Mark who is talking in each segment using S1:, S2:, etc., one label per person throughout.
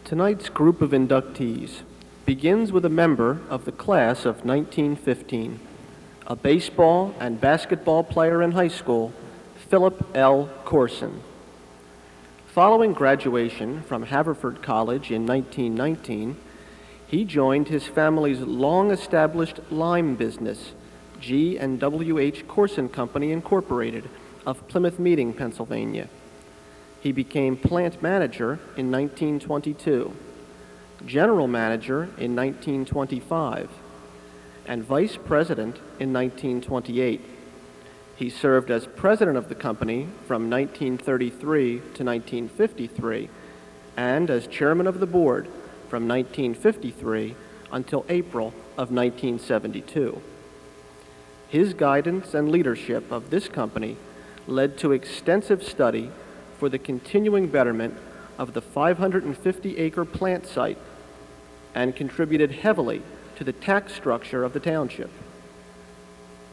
S1: Tonight's group of inductees begins with a member of the class of 1915, a baseball and basketball player in high school, Philip L. Corson. Following graduation from Haverford College in 1919, he joined his family's long-established lime business, G&W.H. Corson Company, Incorporated, of Plymouth Meeting, Pennsylvania. He became plant manager in 1922, general manager in 1925, and vice president in 1928. He served as president of the company from 1933 to 1953, and as chairman of the board from 1953 until April of 1972. His guidance and leadership of this company led to extensive study for the continuing betterment of the 550-acre plant site and contributed heavily to the tax structure of the township.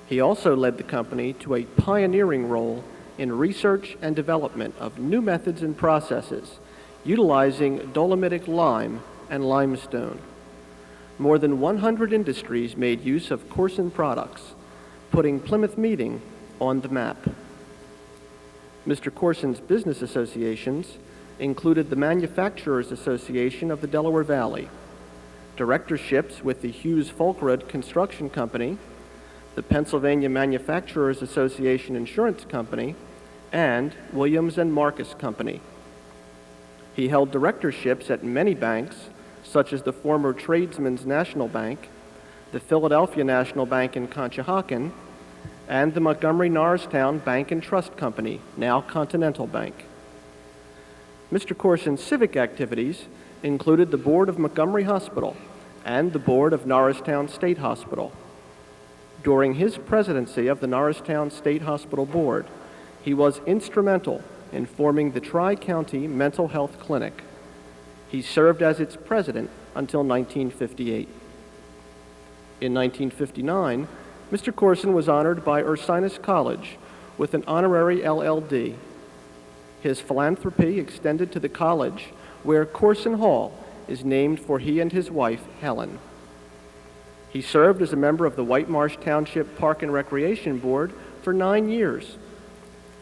S1: He also led the company to a pioneering role in research and development of new methods and processes utilizing dolomitic lime and limestone. More than 100 industries made use of Corson products, putting Plymouth Meeting on the map. Mr. Corson's business associations included the Manufacturers Association of the Delaware Valley, directorships with the Hughes Folkrud Construction Company, the Pennsylvania Manufacturers Association Insurance Company, and Williams and Marcus Company. He held directorships at many banks, such as the former Tradesmen's National Bank, the Philadelphia National Bank in Conshohocken, and the Montgomery Norristown Bank and Trust Company, now Continental Bank. Mr. Corson's civic activities included the board of Montgomery Hospital and the board of Norristown State Hospital. During his presidency of the Norristown State Hospital Board, he was instrumental in forming the Tri-County Mental Health Clinic. He served as its president until 1958. In 1959, Mr. Corson was honored by Ursinus College with an honorary LL.D. His philanthropy extended to the college, where Corson Hall is named for he and his wife, Helen. He served as a member of the White Marsh Township Park and Recreation Board for 9 years.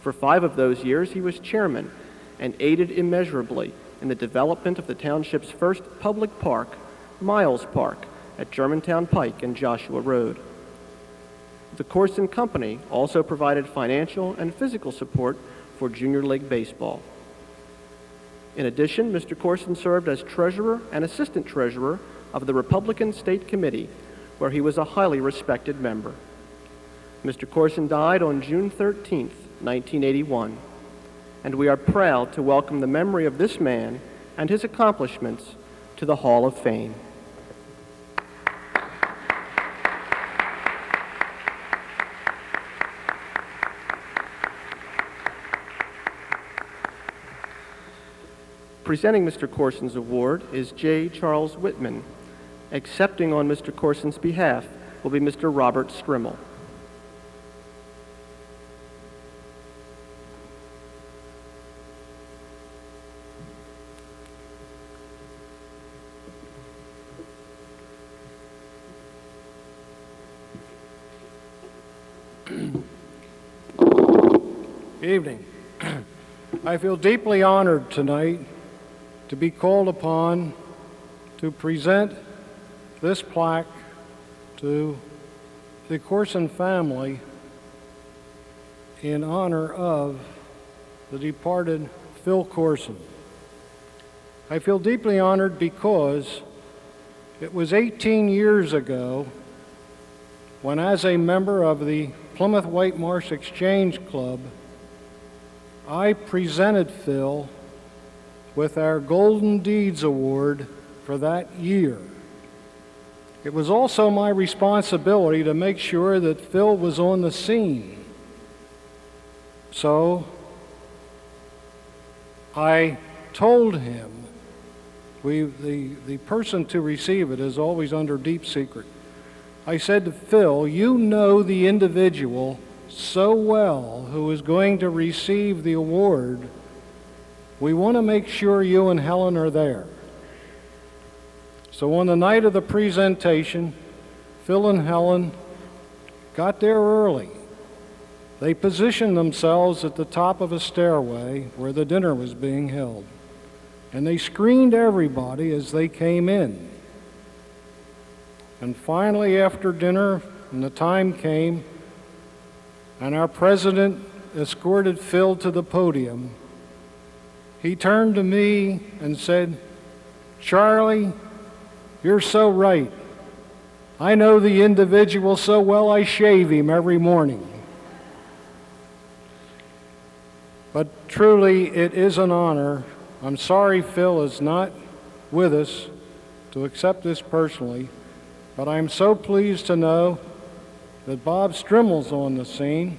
S1: For 5 of those years, he was chairman and aided immeasurably in the development of the township's first public park, Miles Park, at Germantown Pike and Joshua Road. The Corson Company also provided financial and physical support for Junior League Baseball. In addition, Mr. Corson served as treasurer and assistant treasurer of the Republican State Committee, where he was a highly respected member. Mr. Corson died on June 13, 1981, and we are proud to welcome the memory of this man and his accomplishments to the Hall of Fame. Presenting Mr. Corson's award is J. Charles Whitman. Accepting on Mr. Corson's behalf will be Mr. Robert Strimmel.
S2: Good evening. I feel deeply honored tonight to be called upon to present this plaque to the Corson family in honor of the departed Phil Corson. I feel deeply honored because it was 18 years ago when, as a member of the Plymouth White Marsh Exchange Club, I presented Phil with our Golden Deeds Award for that year. It was also my responsibility to make sure that Phil was on the scene. So I told him, the person to receive it is always under deep secret. I said to Phil, you know the individual so well who is going to receive the award. We want to make sure you and Helen are there. So on the night of the presentation, Phil and Helen got there early. They positioned themselves at the top of a stairway where the dinner was being held, and they screened everybody as they came in. And finally, after dinner, and the time came, and our president escorted Phil to the podium, he turned to me and said, "Charlie, you're so right. I know the individual so well I shave him every morning." But truly, it is an honor. I'm sorry Phil is not with us to accept this personally, but I'm so pleased to know that Bob Strimmel's on the scene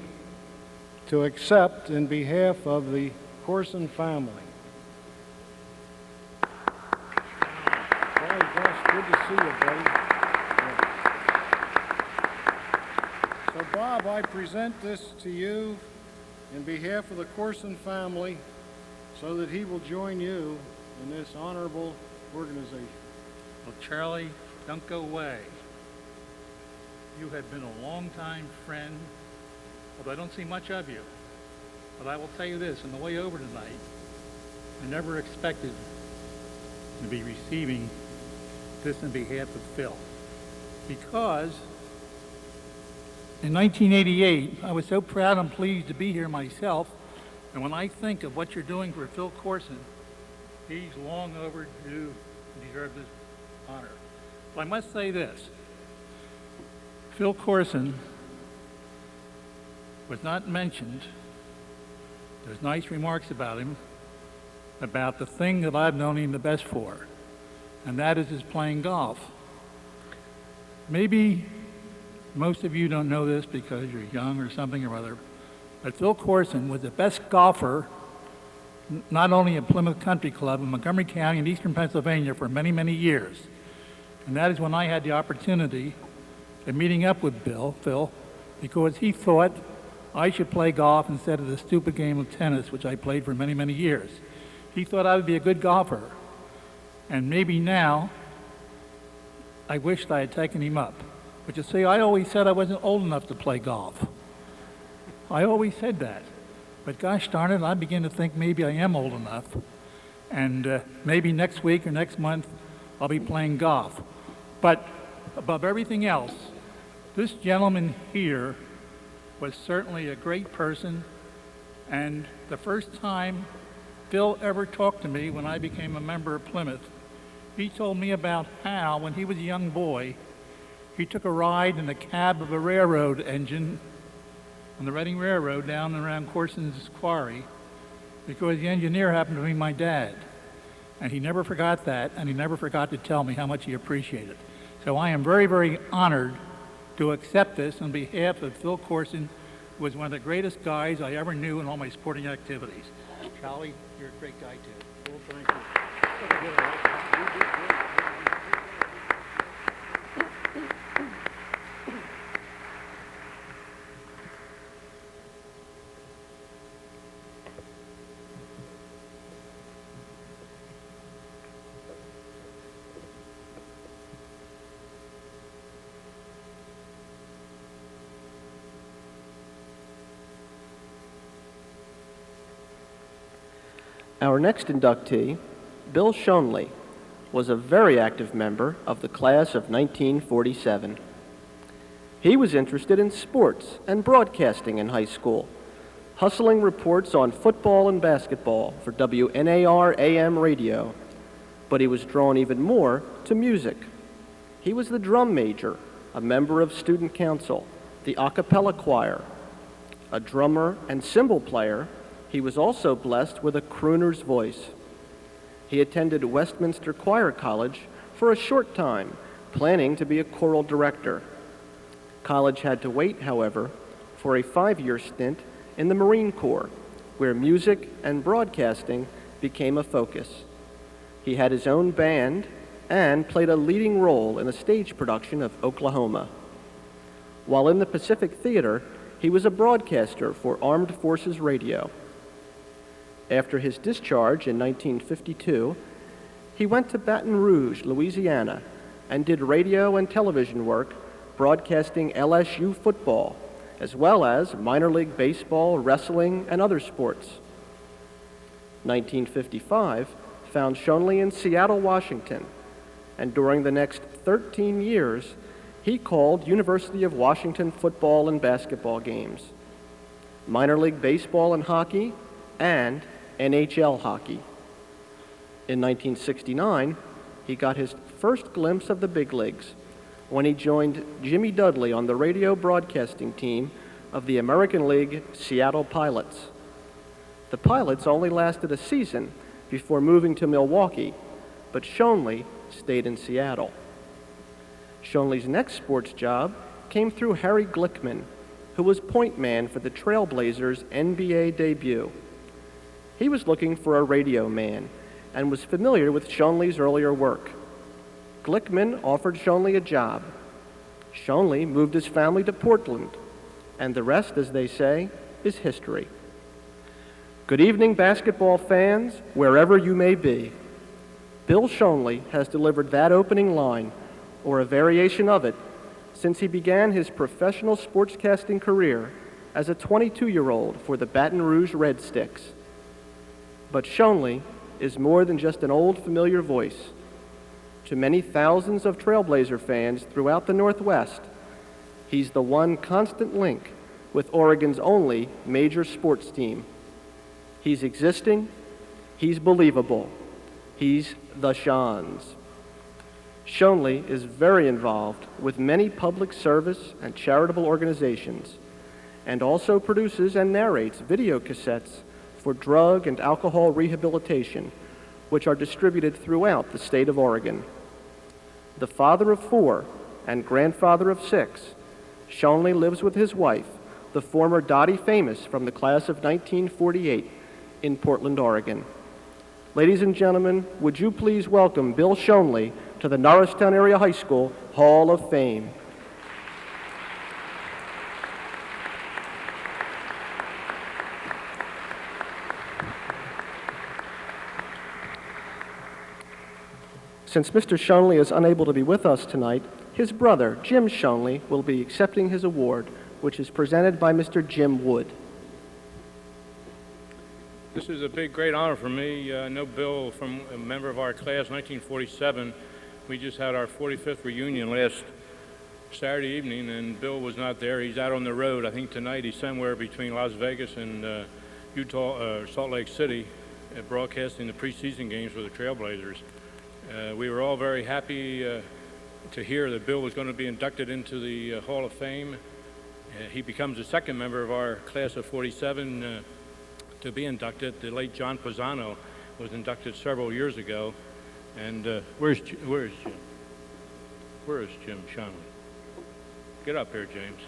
S2: to accept in behalf of the Corson family. Boy, gosh, good to see you, buddy. So, Bob, I present this to you in behalf of the Corson family so that he will join you in this honorable organization.
S3: Well, Charlie, don't go away. You have been a longtime friend, although I don't see much of you. But I will tell you this, on the way over tonight, I never expected to be receiving this in behalf of Phil. Because in 1988, I was so proud and pleased to be here myself, and when I think of what you're doing for Phil Corson, he's long overdue to deserve this honor. But I must say this, Phil Corson was not mentioned. There's nice remarks about him, about the thing that I've known him the best for, and that is his playing golf. Maybe most of you don't know this because you're young or something or other, but Phil Corson was the best golfer, not only at Plymouth Country Club in Montgomery County in eastern Pennsylvania for many, many years. And that is when I had the opportunity of meeting up with Phil, because he thought I should play golf instead of the stupid game of tennis, which I played for many, many years. He thought I would be a good golfer. And maybe now, I wished I had taken him up. But you see, I always said I wasn't old enough to play golf. I always said that. But gosh darn it, I begin to think maybe I am old enough. And maybe next week or next month, I'll be playing golf. But above everything else, this gentleman here was certainly a great person. And the first time Phil ever talked to me when I became a member of Plymouth, he told me about how, when he was a young boy, he took a ride in the cab of a railroad engine on the Reading Railroad down and around Corson's Quarry because the engineer happened to be my dad. And he never forgot that, and he never forgot to tell me how much he appreciated it. So I am very, very honored to accept this on behalf of Phil Corson, who was one of the greatest guys I ever knew in all my sporting activities. Charlie, you're a great guy too.
S2: Well, thank you.
S1: Our next inductee, Bill Shonley, was a very active member of the class of 1947. He was interested in sports and broadcasting in high school, hustling reports on football and basketball for WNAR AM radio, but he was drawn even more to music. He was the drum major, a member of student council, the a cappella choir, a drummer and cymbal player. He was also blessed with a crooner's voice. He attended Westminster Choir College for a short time, planning to be a choral director. College had to wait, however, for a 5-year stint in the Marine Corps, where music and broadcasting became a focus. He had his own band and played a leading role in a stage production of Oklahoma. While in the Pacific Theater, he was a broadcaster for Armed Forces Radio. After his discharge in 1952, he went to Baton Rouge, Louisiana, and did radio and television work broadcasting LSU football, as well as minor league baseball, wrestling, and other sports. 1955 found Schoenle in Seattle, Washington, and during the next 13 years, he called University of Washington football and basketball games, minor league baseball and hockey, and NHL hockey. In 1969, he got his first glimpse of the big leagues when he joined Jimmy Dudley on the radio broadcasting team of the American League Seattle Pilots. The Pilots only lasted a season before moving to Milwaukee, but Schoenle stayed in Seattle. Schoenle's next sports job came through Harry Glickman, who was point man for the Trailblazers' NBA debut. He was looking for a radio man and was familiar with Schoenle's earlier work. Glickman offered Schoenle a job. Schoenle moved his family to Portland, and the rest, as they say, is history. Good evening, basketball fans, wherever you may be. Bill Schoenle has delivered that opening line, or a variation of it, since he began his professional sportscasting career as a 22-year-old for the Baton Rouge Red Sticks. But Schoenle is more than just an old familiar voice. To many thousands of Trailblazer fans throughout the Northwest, he's the one constant link with Oregon's only major sports team. He's existing, he's believable, he's the Shans. Schoenle is very involved with many public service and charitable organizations, and also produces and narrates video cassettes for drug and alcohol rehabilitation, which are distributed throughout the state of Oregon. The father of 4 and grandfather of 6, Schoenle lives with his wife, the former Dottie Famous from the class of 1948, in Portland, Oregon. Ladies and gentlemen, would you please welcome Bill Schoenle to the Norristown Area High School Hall of Fame. Since Mr. Schoenle is unable to be with us tonight, his brother, Jim Schoenle, will be accepting his award, which is presented by Mr. Jim Wood.
S4: This is a great honor for me. I know Bill from a member of our class, 1947. We just had our 45th reunion last Saturday evening, and Bill was not there. He's out on the road. I think tonight he's somewhere between Las Vegas and Salt Lake City, broadcasting the preseason games for the Trailblazers. We were all very happy to hear that Bill was going to be inducted into the Hall of Fame. He becomes the second member of our class of 47 to be inducted. The late John Pisano was inducted several years ago. And where's Jim? Where is Jim Schoenle? Get up here, James.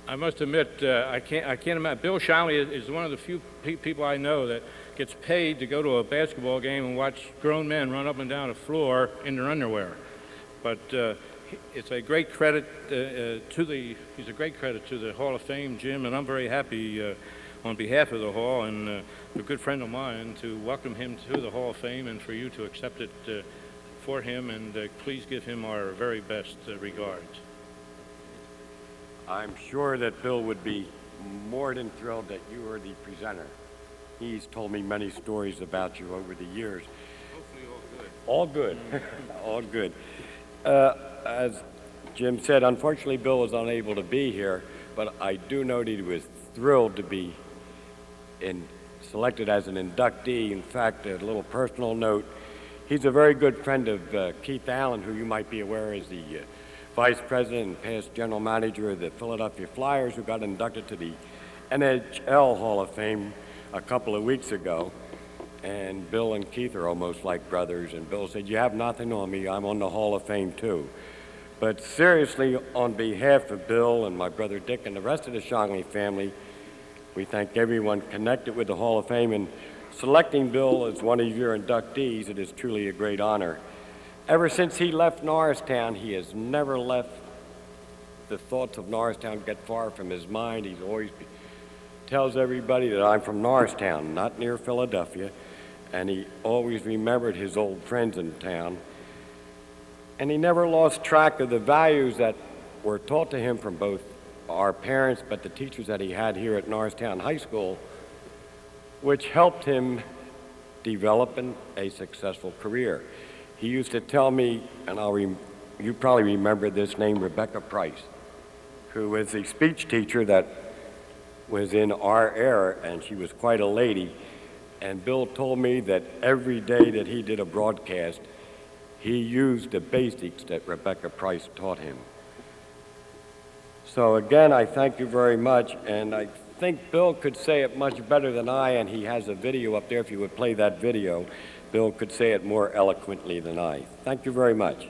S4: I must admit, I can't imagine. Bill Schoenle is one of the few people I know that gets paid to go to a basketball game and watch grown men run up and down a floor in their underwear. But it's a great credit he's a great credit to the Hall of Fame, Jim, and I'm very happy on behalf of the Hall and a good friend of mine to welcome him to the Hall of Fame and for you to accept it for him, and please give him our very best regards.
S5: I'm sure that Bill would be more than thrilled that you are the presenter. He's told me many stories about you over the years.
S4: Hopefully all good.
S5: All good. All good. As Jim said, unfortunately Bill was unable to be here, but I do know that he was thrilled to be selected as an inductee. In fact, a little personal note, he's a very good friend of Keith Allen, who you might be aware is the vice president and past general manager of the Philadelphia Flyers, who got inducted to the NHL Hall of Fame a couple of weeks ago. And Bill and Keith are almost like brothers, and Bill said, "You have nothing on me, I'm on the Hall of Fame too." But seriously, on behalf of Bill and my brother Dick and the rest of the Schoenle family, we thank everyone connected with the Hall of Fame, and selecting Bill as one of your inductees, it is truly a great honor. Ever since he left Norristown, he has never let the thoughts of Norristown get far from his mind. He's always tells everybody that I'm from Norristown, not near Philadelphia, and he always remembered his old friends in town. And he never lost track of the values that were taught to him from both our parents, but the teachers that he had here at Norristown High School, which helped him develop a successful career. He used to tell me, and you probably remember this name, Rebecca Price, who was the speech teacher that was in our era, and she was quite a lady. And Bill told me that every day that he did a broadcast, he used the basics that Rebecca Price taught him. So again, I thank you very much, and I think Bill could say it much better than I, and he has a video up there. If you would play that video, Bill could say it more eloquently than I. Thank you very much.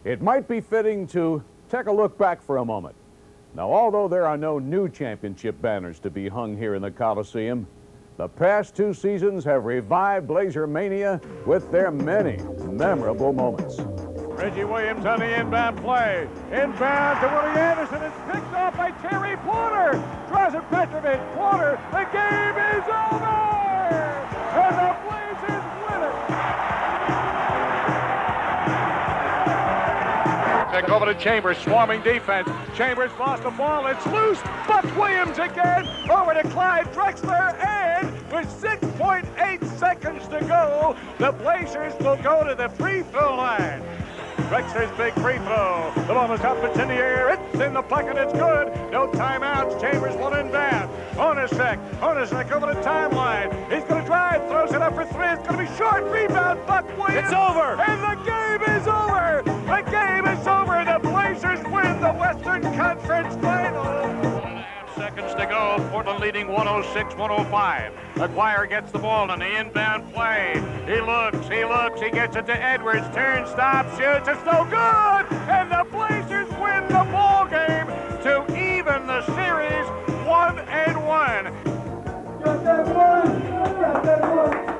S6: It might be fitting to take a look back for a moment. Now, although there are no new championship banners to be hung here in the Coliseum, the past 2 seasons have revived Blazer Mania with their many memorable moments.
S7: Reggie Williams on the inbound play. Inbound to Willie Anderson. It's picked off by Terry Porter. Draws it Petrovic. Porter. The game is over. And the Blazers win it. Pick over to Chambers. Swarming defense. Chambers lost the ball. It's loose. Buck Williams again. Over to Clyde Drexler. And with 6.8 seconds to go, the Blazers will go to the free throw line. Drexler's big free throw. The ball is up, it's in the air, it's in the pocket, it's good. No timeouts, Chambers will inbound. Hornacek over the timeline. He's going to drive, throws it up for 3. It's going to be short, rebound, Buck Williams. It's over. And the game is over. The game is over. The Blazers win the Western Conference Final. 1.5 seconds to go. Portland leading 106-105. McGuire gets the ball on the inbound play. He looks, he gets it to Edwards. Turns, stops, shoots. It's no good. And the Blazers win the ball game to even the series 1-1. Got that one. Got that one.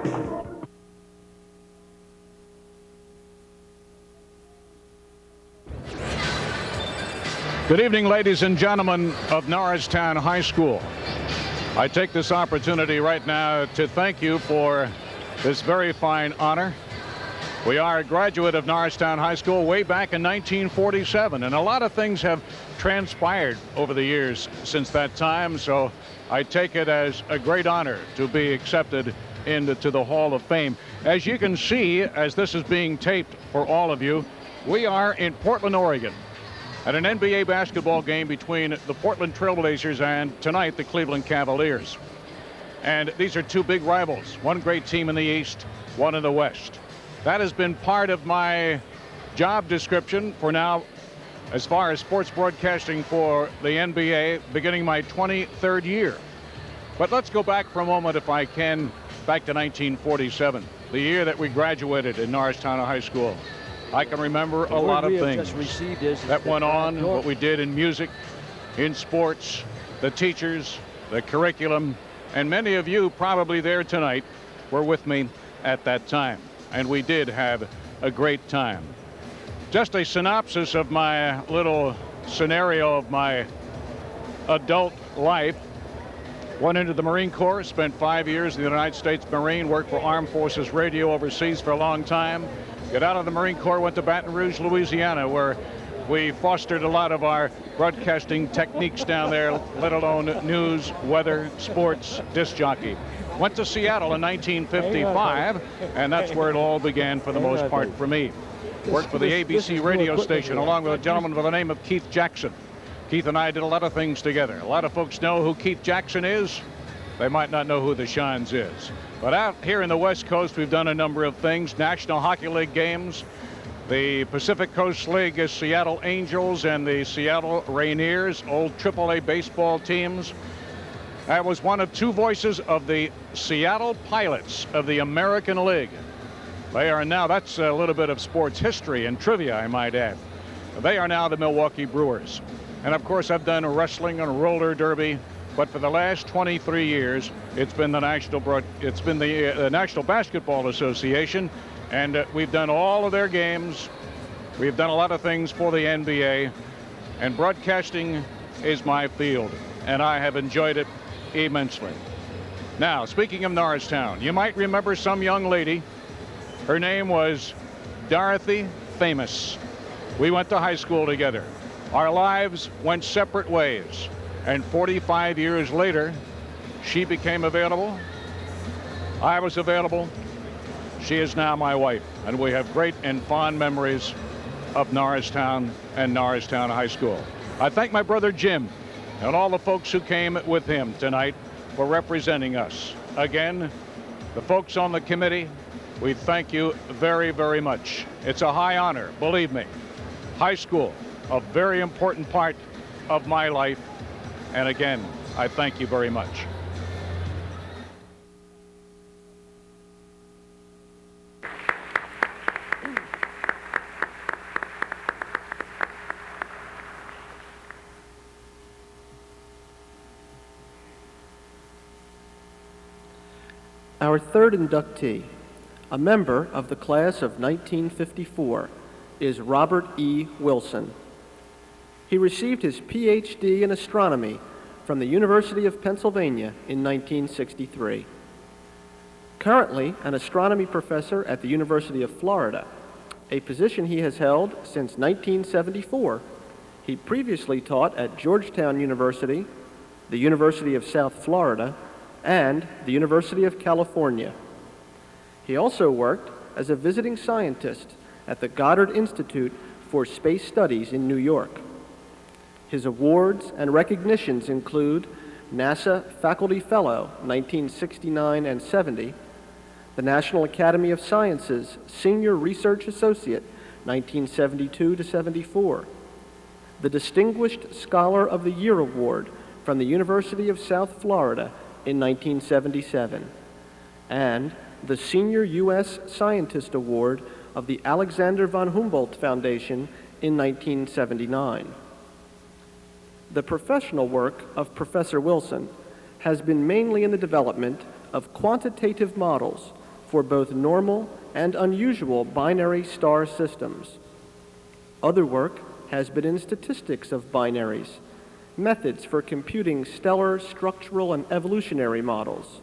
S6: Good evening, ladies and gentlemen of Norristown High School. I take this opportunity right now to thank you for this very fine honor. We are a graduate of Norristown High School way back in 1947, and a lot of things have transpired over the years since that time, so I take it as a great honor to be accepted into the Hall of Fame. As you can see, as this is being taped for all of you, we are in Portland, Oregon, at an NBA basketball game between the Portland Trailblazers and tonight the Cleveland Cavaliers. And these are 2 big rivals, one great team in the East, one in the West. That has been part of my job description for now as far as sports broadcasting for the NBA, beginning my 23rd year. But let's go back for a moment, if I can, back to 1947, the year that we graduated in Norristown High School. I can remember a lot of things that went on, what we did in music, in sports, the teachers, the curriculum, and many of you probably there tonight were with me at that time, and we did have a great time. Just a synopsis of my little scenario of my adult life. Went into the Marine Corps, spent 5 years in the United States Marine, worked for Armed Forces Radio overseas for a long time. Got out of the Marine Corps, went to Baton Rouge, Louisiana, where we fostered a lot of our broadcasting techniques down there, let alone news, weather, sports, disc jockey. Went to Seattle in 1955, and that's where it all began for the most part for me. Worked for the ABC radio station along with a gentleman by the name of Keith Jackson. Keith and I did a lot of things together. A lot of folks know who Keith Jackson is. They might not know who the Shines is. But out here in the West Coast, we've done a number of things. National Hockey League games. The Pacific Coast League is Seattle Angels and the Seattle Rainiers, old AAA baseball teams. I was one of 2 voices of the Seattle Pilots of the American League. They are now, that's a little bit of sports history and trivia, I might add. They are now the Milwaukee Brewers. And of course, I've done wrestling and roller derby, but for the last 23 years, it's been the National Basketball Association, and we've done all of their games. We've done a lot of things for the NBA, and broadcasting is my field, and I have enjoyed it immensely. Now, speaking of Norristown, you might remember some young lady. Her name was Dorothy Famous. We went to high school together. Our lives went separate ways, and 45 years later, she became available. I was available. She is now my wife, and we have great and fond memories of Norristown and Norristown High School. I thank my brother Jim and all the folks who came with him tonight for representing us. Again, the folks on the committee, we thank you very, very much. It's a high honor, believe me. High school, a very important part of my life, and again, I thank you very much.
S1: Our third inductee, a member of the class of 1954, is Robert E. Wilson. He received his Ph.D. in astronomy from the University of Pennsylvania in 1963. Currently an astronomy professor at the University of Florida, a position he has held since 1974, he previously taught at Georgetown University, the University of South Florida, and the University of California. He also worked as a visiting scientist at the Goddard Institute for Space Studies in New York. His awards and recognitions include NASA Faculty Fellow 1969 and 70, the National Academy of Sciences Senior Research Associate 1972 to 74, the Distinguished Scholar of the Year Award from the University of South Florida in 1977, and the Senior U.S. Scientist Award of the Alexander von Humboldt Foundation in 1979. The professional work of Professor Wilson has been mainly in the development of quantitative models for both normal and unusual binary star systems. Other work has been in statistics of binaries, methods for computing stellar, structural, and evolutionary models,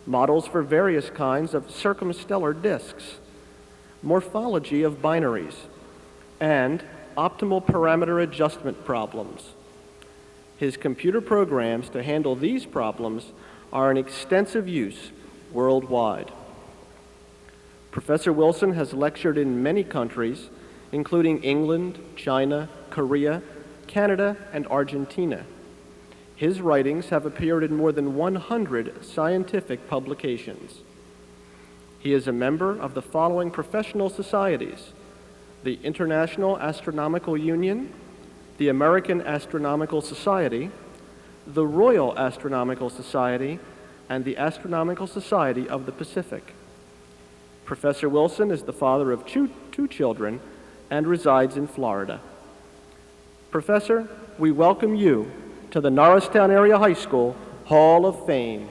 S1: models for various kinds of circumstellar disks, morphology of binaries, and optimal parameter adjustment problems. His computer programs to handle these problems are in extensive use worldwide. Professor Wilson has lectured in many countries, including England, China, Korea, Canada, and Argentina. His writings have appeared in more than 100 scientific publications. He is a member of the following professional societies: the International Astronomical Union, the American Astronomical Society, the Royal Astronomical Society, and the Astronomical Society of the Pacific. Professor Wilson is the father of two children and resides in Florida. Professor, we welcome you to the Norristown Area High School Hall of Fame.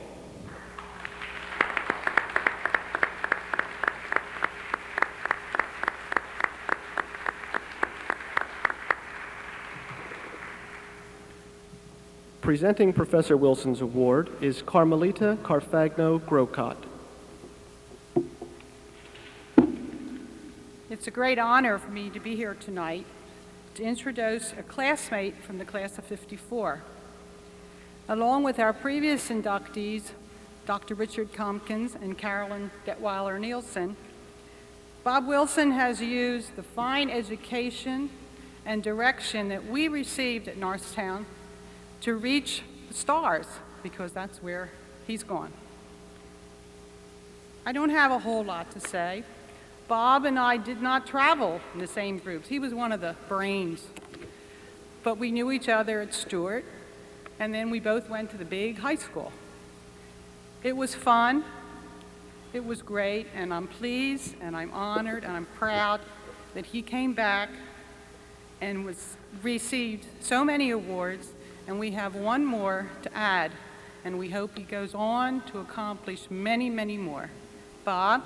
S1: Presenting Professor Wilson's award is Carmelita Carfagno-Grocott.
S8: It's a great honor for me to be here tonight to introduce a classmate from the class of '54. Along with our previous inductees, Dr. Richard Tompkins and Carolyn Detweiler Nielsen, Bob Wilson has used the fine education and direction that we received at Norristown to reach the stars, because that's where he's gone. I don't have a whole lot to say. Bob and I did not travel in the same groups. He was one of the brains. But we knew each other at Stewart, and then we both went to the big high school. It was fun, it was great, and I'm pleased, and I'm honored, and I'm proud that he came back and received so many awards and we have one more to add, and we hope he goes on to accomplish many, many more. Bob?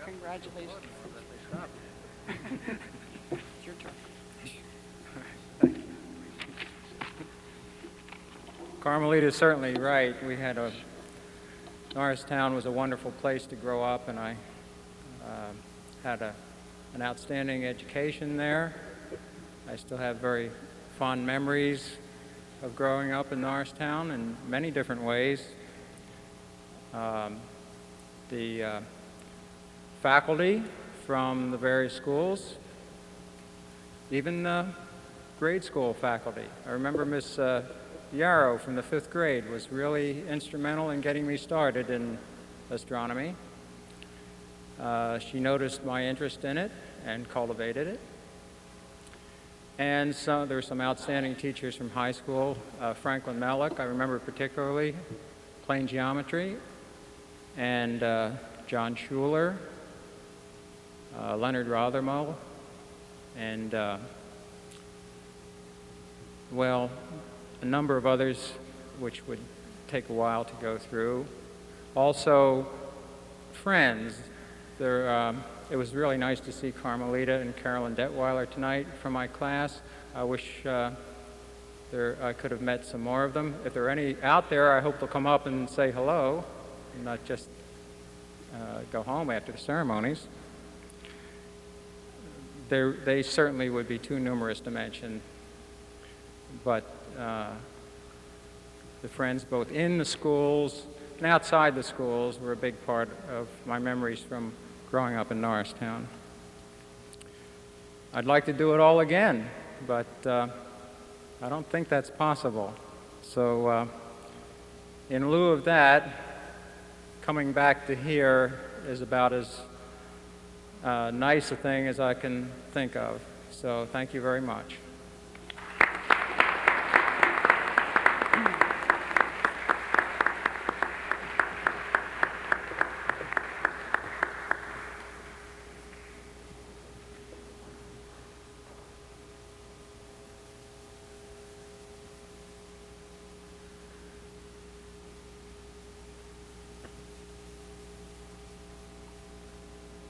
S8: Congratulations. It's your turn.
S9: Carmelita's certainly right. Norristown was a wonderful place to grow up, and I had an outstanding education there. I still have very fond memories of growing up in Norristown in many different ways. The faculty from the various schools, even grade school faculty. I remember Miss Yarrow from the 5th grade was really instrumental in getting me started in astronomy. She noticed my interest in it and cultivated it. And so there were some outstanding teachers from high school. Franklin Mellick, I remember particularly, plane geometry, and John Schuler, Leonard Rothermel, and, well, a number of others which would take a while to go through. Also, friends. It was really nice to see Carmelita and Carolyn Detweiler tonight from my class. I wish I could have met some more of them. If there are any out there, I hope they'll come up and say hello, and not just go home after the ceremonies. They certainly would be too numerous to mention, but the friends both in the schools and outside the schools were a big part of my memories from growing up in Norristown. I'd like to do it all again, but I don't think that's possible. So in lieu of that, coming back to here is about as nice a thing as I can think of. So thank you very much.